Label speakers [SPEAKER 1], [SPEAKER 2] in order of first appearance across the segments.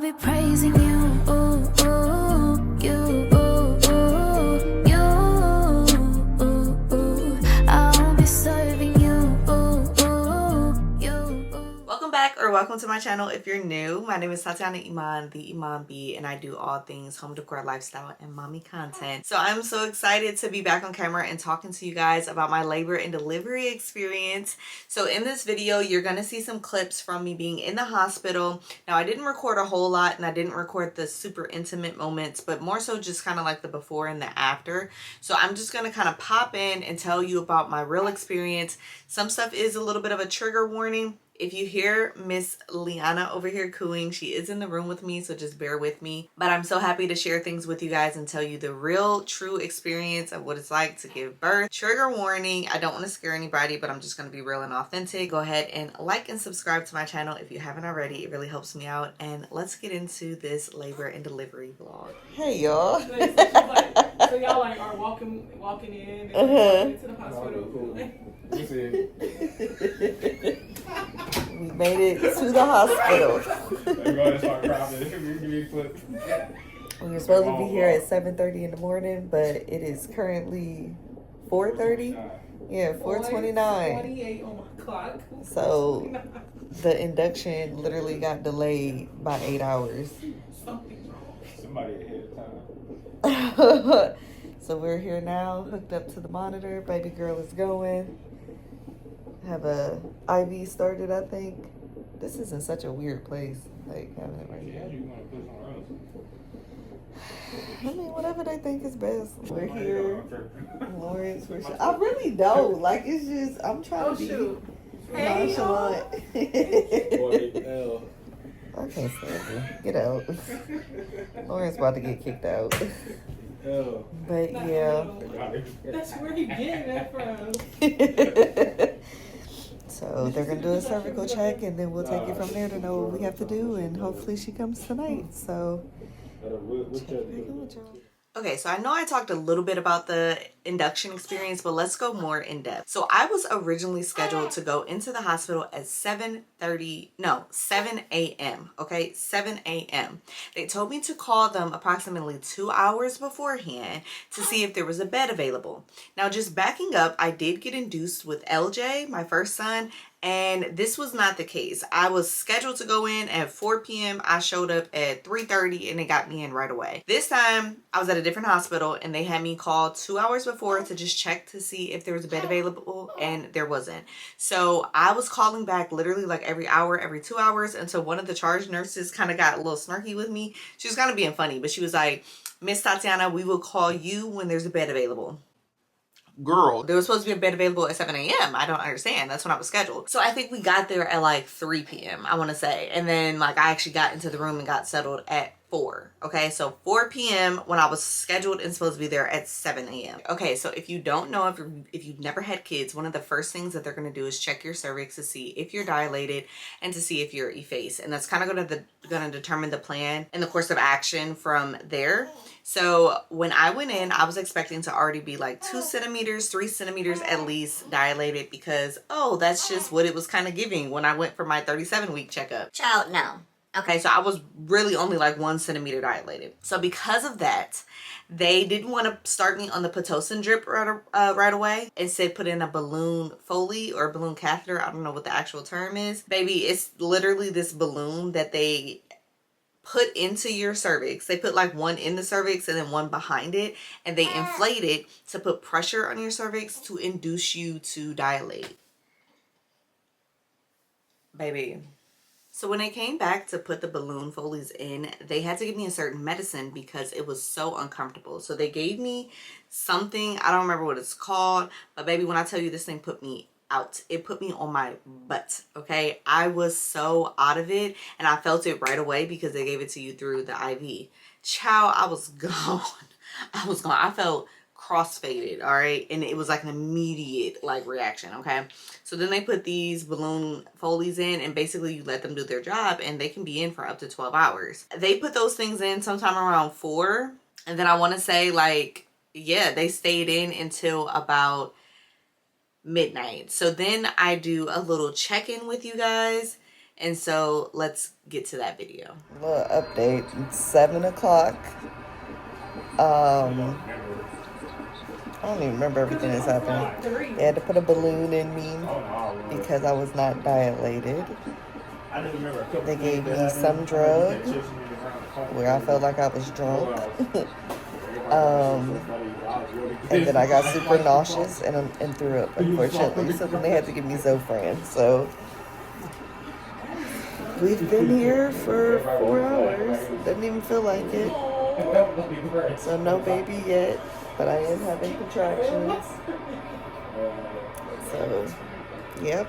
[SPEAKER 1] be praising you, ooh, ooh, you, ooh, ooh, you, ooh, ooh. I'll be serving you, ooh, ooh, you, ooh.
[SPEAKER 2] Welcome back, or welcome to my channel if you're new. My name is Tatiana Iman, the Iman Bee, and I do all things home decor, lifestyle, and mommy content. So I'm so excited to be back on camera and talking to you guys about my labor and delivery experience. So in this video, you're gonna see some clips from me being in the hospital. Now, I didn't record a whole lot, and I didn't record the super intimate moments, but more so just kind of like the before and the after. So I'm just gonna kind of pop in and tell you about my real experience. Some stuff is a little bit of a trigger warning. If you hear Miss Liana over here cooing, she is in the room with me, so just bear with me. But I'm so happy to share things with you guys and tell you the real, true experience of what it's like to give birth. Trigger warning, I don't want to scare anybody, but I'm just going to be real and authentic. Go ahead and like and subscribe to my channel if you haven't already. It really helps me out. And let's get into this labor and delivery vlog. Hey, y'all.
[SPEAKER 3] So y'all like are walking in and walking into the hospital.
[SPEAKER 2] We made it to the hospital. We were supposed to be here at 7:30 in the morning, but it is currently 4:30. Yeah, 4:29.
[SPEAKER 3] 28 on my clock.
[SPEAKER 2] So the induction literally got delayed by 8 hours.
[SPEAKER 3] Something's wrong.
[SPEAKER 4] Somebody ahead of time.
[SPEAKER 2] So we're here now, hooked up to the monitor. Baby girl is going. Have a IV started, I think. This is in such a weird place, like having it right
[SPEAKER 4] Yeah,
[SPEAKER 2] here.
[SPEAKER 4] you want to put somewhere else.
[SPEAKER 2] I mean, whatever they think is best. We're here, Lawrence. I really don't. Like, it's just I'm trying to be nonchalant. I can't stand you. Get out. Lawrence about to get kicked out. But yeah.
[SPEAKER 3] That's where he getting that from.
[SPEAKER 2] So they're gonna do a cervical check, and then we'll take it from there to know what we have to do, and hopefully she comes tonight. So okay, so I know I talked a little bit about the induction experience, but let's go more in depth. So I was originally scheduled to go into the hospital at 7 a.m. Okay, 7 a.m. They told me to call them approximately 2 hours beforehand to see if there was a bed available. Now, just backing up, I did get induced with LJ, my first son, and this was not the case. I was scheduled to go in at 4 p.m. I showed up at 3:30 and it got me in right away. This time I was at a different hospital and they had me call 2 hours before to just check to see if there was a bed available, and there wasn't. So I was calling back literally like every hour, every 2 hours, until one of the charge nurses kind of got a little snarky with me. She was kind of being funny, but she was like, "Miss Tatiana, we will call you when there's a bed available." Girl, there was supposed to be a bed available at 7 a.m. I don't understand. That's when I was scheduled. So I think we got there at like 3 p.m. I want to say. And then like I actually got into the room and got settled at 4. Okay, so 4 p.m. when I was scheduled and supposed to be there at 7 a.m. Okay, so if you don't know, if you've never had kids, one of the first things that they're going to do is check your cervix to see if you're dilated and to see if you're effaced. And that's kind of going to determine the plan and the course of action from there. So when I went in, I was expecting to already be like 2 centimeters, 3 centimeters at least dilated, because, oh, that's just what it was kind of giving when I went for my 37-week checkup. Child, no. Okay, so I was really only like 1 centimeter dilated. So because of that, they didn't want to start me on the Pitocin drip right away. Instead, put in a balloon Foley or balloon catheter. I don't know what the actual term is. Baby, it's literally this balloon that they put into your cervix. They put like one in the cervix and then one behind it, and they inflate it to put pressure on your cervix to induce you to dilate. Baby. So when they came back to put the balloon Foleys in, they had to give me a certain medicine because it was so uncomfortable. So they gave me something, I don't remember what it's called, but baby, when I tell you this thing put me out, it put me on my butt. Okay, I was so out of it, and I felt it right away because they gave it to you through the IV. Child, I was gone. I felt cross-faded, all right, and it was like an immediate like reaction. Okay, so then they put these balloon Foleys in, and basically you let them do their job, and they can be in for up to 12 hours. They put those things in sometime around 4, and then I want to say like, yeah, they stayed in until about midnight. So then I do a little check-in with you guys, And so let's get to that video.
[SPEAKER 5] Little update. It's 7 o'clock. I don't even remember everything that's happened. They had to put a balloon in me because I was not dilated. They gave me some drug where I felt like I was drunk. And then I got super nauseous and threw up, unfortunately. So then they had to give me Zofran. So we've been here for 4 hours. Doesn't even feel like it. So no baby yet, but I am having contractions. So, yep.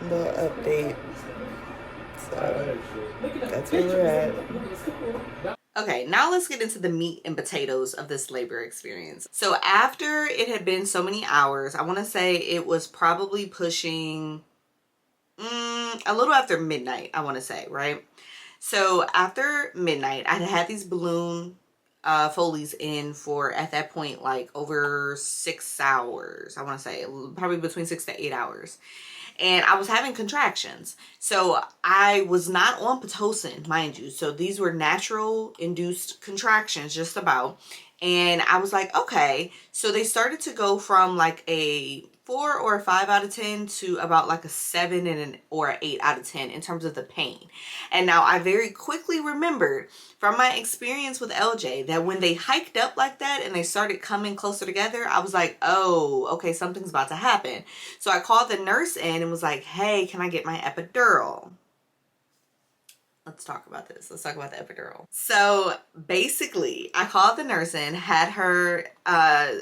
[SPEAKER 5] Little update. So that's where we're at.
[SPEAKER 2] Okay, now let's get into the meat and potatoes of this labor experience. So after it had been so many hours, I want to say it was probably pushing a little after midnight, I want to say, right? So after midnight, I had these balloon Foleys in for, at that point, like over 6 hours. I want to say probably between 6 to 8 hours. And I was having contractions. So I was not on Pitocin, mind you. So these were natural induced contractions, just about. And I was like, okay. So they started to go from like a 4 or a 5 out of 10 to about like a 7 or an 8 out of 10 in terms of the pain. And now I very quickly remembered from my experience with LJ that when they hiked up like that and they started coming closer together, I was like, oh, okay, something's about to happen. So I called the nurse in and was like, hey, can I get my epidural? Let's talk about this. Let's talk about the epidural. So basically, I called the nurse in, had her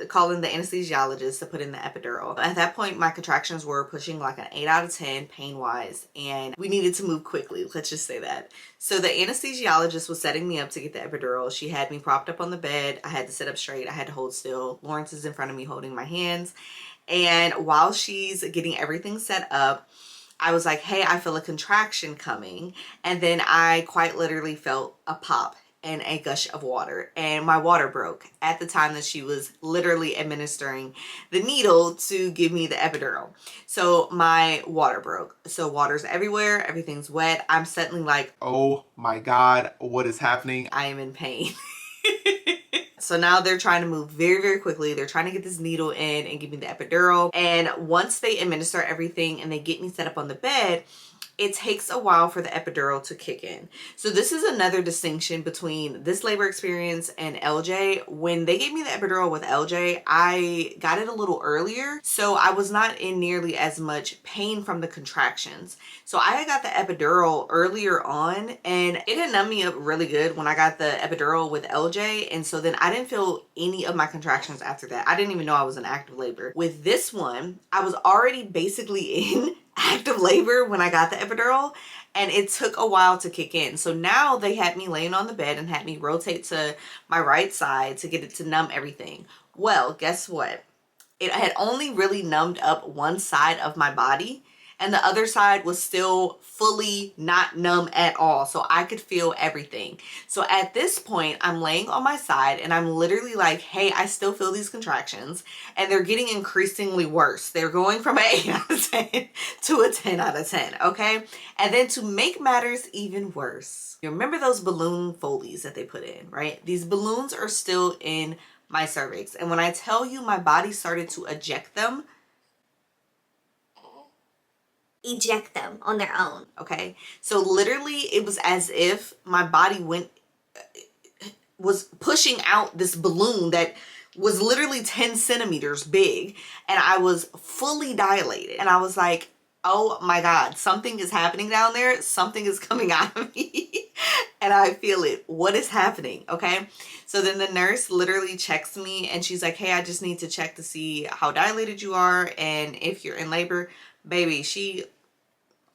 [SPEAKER 2] call in the anesthesiologist to put in the epidural. At that point, my contractions were pushing like an 8 out of 10 pain-wise, and we needed to move quickly. Let's just say that. So the anesthesiologist was setting me up to get the epidural. She had me propped up on the bed. I had to sit up straight. I had to hold still. Lawrence is in front of me holding my hands. And while she's getting everything set up, I was like, hey, I feel a contraction coming. And then I quite literally felt a pop and a gush of water. And my water broke at the time that she was literally administering the needle to give me the epidural. So my water broke. So water's everywhere. Everything's wet. I'm suddenly like,
[SPEAKER 6] oh my God, what is happening?
[SPEAKER 2] I am in pain. So now they're trying to move very, very quickly. They're trying to get this needle in and give me the epidural. And once they administer everything and they get me set up on the bed, it takes a while for the epidural to kick in. So this is another distinction between this labor experience and LJ. When they gave me the epidural with LJ, I got it a little earlier. So I was not in nearly as much pain from the contractions. So I got the epidural earlier on, and it had numbed me up really good when I got the epidural with LJ. And so then I didn't feel any of my contractions after that. I didn't even know I was in active labor. With this one, I was already basically in active labor when I got the epidural, and it took a while to kick in. So now they had me laying on the bed and had me rotate to my right side to get it to numb everything. Well, guess what? It had only really numbed up one side of my body, and the other side was still fully not numb at all. So I could feel everything. So at this point, I'm laying on my side and I'm literally like, hey, I still feel these contractions, and they're getting increasingly worse. They're going from an 8 out of 10 to a 10 out of 10, okay? And then to make matters even worse, you remember those balloon Foleys that they put in, right? These balloons are still in my cervix. And when I tell you my body started to eject them
[SPEAKER 7] on their own.
[SPEAKER 2] Okay, so literally it was as if my body was pushing out this balloon that was literally 10 centimeters big, and I was fully dilated. And I was like, oh my God, something is happening down there. Something is coming out of me and I feel it. What is happening? Okay. So then the nurse literally checks me and she's like, hey, I just need to check to see how dilated you are and if you're in labor. Baby, she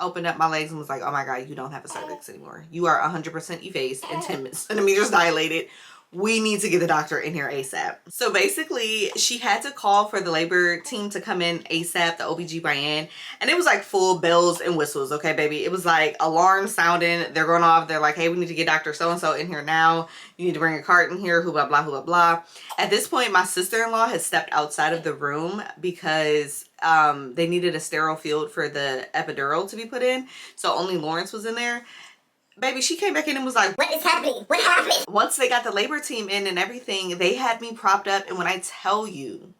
[SPEAKER 2] opened up my legs and was like, oh my God, you don't have a cervix anymore. You are 100% effaced and 10 centimeters dilated. We need to get the doctor in here ASAP. So basically, she had to call for the labor team to come in ASAP, the OBGYN. And it was like full bells and whistles, okay, baby? It was like alarms sounding. They're going off. They're like, hey, we need to get Dr. So-and-so in here now. You need to bring a cart in here, blah, blah, blah, blah. At this point, my sister-in-law had stepped outside of the room because they needed a sterile field for the epidural to be put in. So only Lawrence was in there. Baby, she came back in and was like,
[SPEAKER 7] What is happening? What happened?
[SPEAKER 2] once they got the labor team in and everything, they had me propped up. And when I tell you,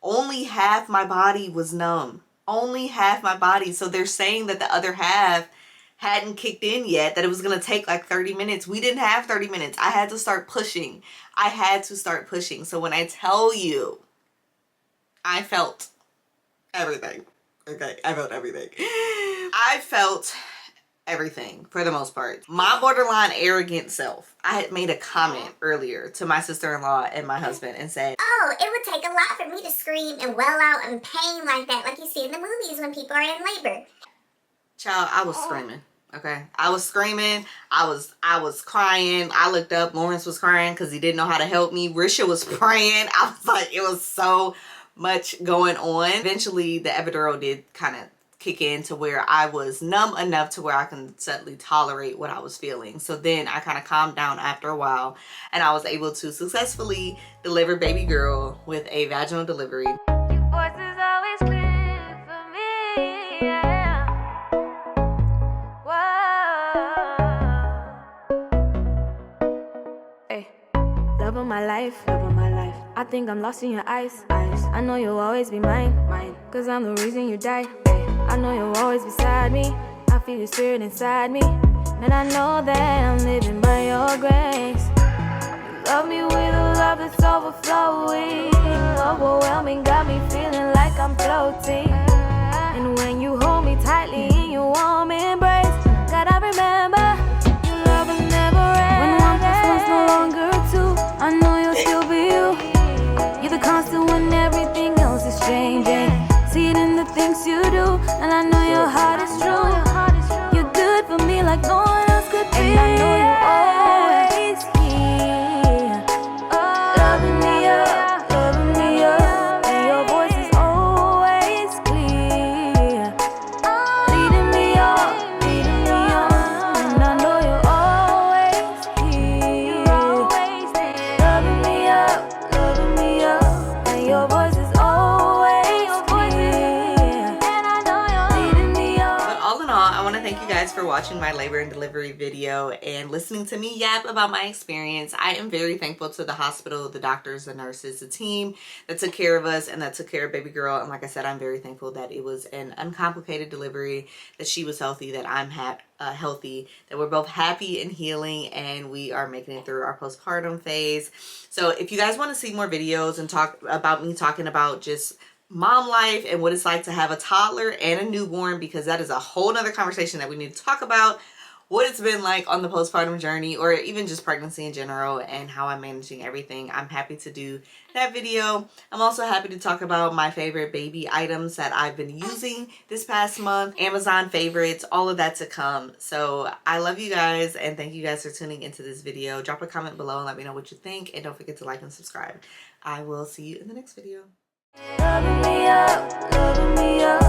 [SPEAKER 2] only half my body was numb. Only half my body. So they're saying that the other half hadn't kicked in yet, that it was going to take like 30 minutes. We didn't have 30 minutes. I had to start pushing. I had to start pushing. So when I tell you, I felt everything. Okay, I felt everything. I felt everything for the most part. My borderline arrogant self. I had made a comment earlier to my sister-in-law and my husband and said,
[SPEAKER 7] Oh, it would take a lot for me to scream and well out in pain like that, like you see in the movies when people are in labor.
[SPEAKER 2] child, I was screaming. Okay, I was screaming. I was crying. I looked up. Lawrence was crying because he didn't know how to help me. Risha was praying. I was like, it was so much going on. Eventually, the epidural did kind of kick in to where I was numb enough to where I can suddenly tolerate what I was feeling. So then I kind of calmed down after a while, and I was able to successfully deliver baby girl with a vaginal delivery.
[SPEAKER 1] Your voice is always clear for me, yeah. Whoa. Hey, love of my life, love of my life. I think I'm lost in your eyes. I know you'll always be mine, cause I'm the reason you died. I know you'll always be beside me. I feel your spirit inside me, and I know that I'm living by your grace. You love me with a love that's overflowing, overwhelming, got me feeling like I'm floating. And when you hold me tightly in your warm embrace, God, I remember your love will never end. When 1 + 1's no longer 2, I know you'll still be you. You're the constant when everything else is changing. See it in the things you do, and I know your heart is true. You're good for me like no one else could be. And I know you're always here, loving me up, loving me up. And your voice is always clear, leading me on, leading me on. And I know you're always here, loving me up, loving me up. And your voice is always clear, and I know you're leading me on.
[SPEAKER 2] But all in all, I want to thank you guys for watching my labor and delivery video and listening to me yap about my experience. I am very thankful to the hospital, the doctors, the nurses, the team that took care of us and that took care of baby girl. And like I said, I'm very thankful that it was an uncomplicated delivery, that she was healthy, that I'm healthy, that we're both happy and healing, and we are making it through our postpartum phase. So if you guys want to see more videos and talk about me talking about just mom life and what it's like to have a toddler and a newborn, because that is a whole nother conversation that we need to talk about, what it's been like on the postpartum journey, or even just pregnancy in general and how I'm managing everything, I'm happy to do that video. I'm also happy to talk about my favorite baby items that I've been using this past month, Amazon favorites, all of that to come. So I love you guys and thank you guys for tuning into this video. Drop a comment below and let me know what you think, and don't forget to like and subscribe. I will see you in the next video.
[SPEAKER 1] Loving me up, loving me up.